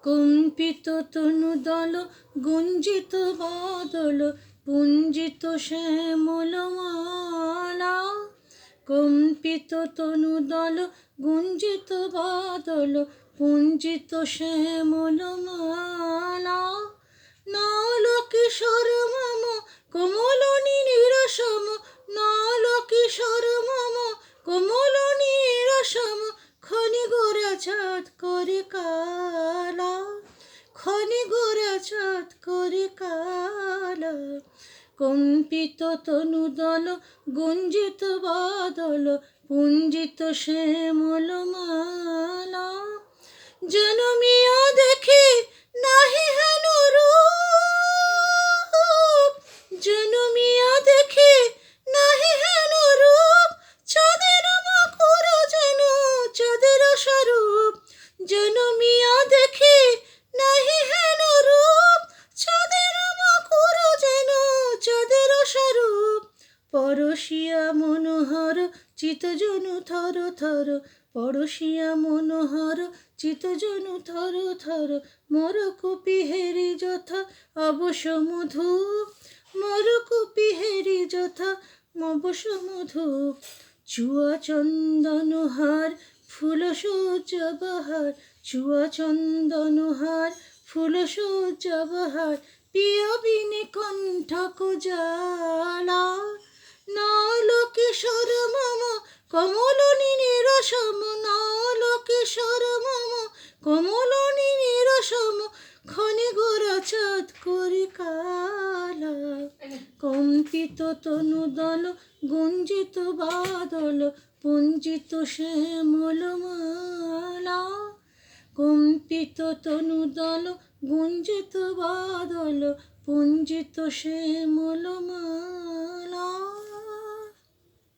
কম্পিত তনুদল গুঞ্জিত বাদল পুঞ্জিত শ্যামল মালা। কম্পিত তনুদল গুঞ্জিত বাদল পুঞ্জিত শ্যামল মালা। নল কিশোর মম কোমলনি নিরসম, নল কিশোর মম কোমলনি নিরসম, খনি গোরা চাঁদ করে কালা, খনি গোরা চাঁদ করে কালা। কম্পিত তনুদল গুঞ্জিত বাদল পুঞ্জিত শ্যামল মালা। জনমিয়া দেখে নাহি হেন রূপ, জনমিয়া দেখে নাহি হেন রূপ, চাঁদের মকুর যেন চাঁদের স্বরূপ। জনমিয়া দেখে নাহি হেন রূপ, চাঁদের মকুর যেন চাঁদের স্বরূপ। পরশিয়া মনোহর চিতজনু থর থর, পরশিয়া মনোহর চিতজনু থর থর, মোর কুপি হেরি যথা অবশ মধু, মোর কুপি হেরি যথা অবশ মধু। চুয়া চন্দন হার ফুল সজ্জা বাহার, চুয়া চন্দন হার ফুল সজ্জা বাহার, পিয়া বিনে কণ্ঠক জ্বালা। নল কিশোর মম কমলনি নিরসম, নল কিশোর মম কমলনি নিরসম, খনি গোরা চাঁদ করে কালা। কম্পিত তনুদল গুঞ্জিত বাদল পুঞ্জিত শ্যামল মালা। কম্পিত তনুদল গুঞ্জিত বাদল পুঞ্জিত শ্যামল মালা।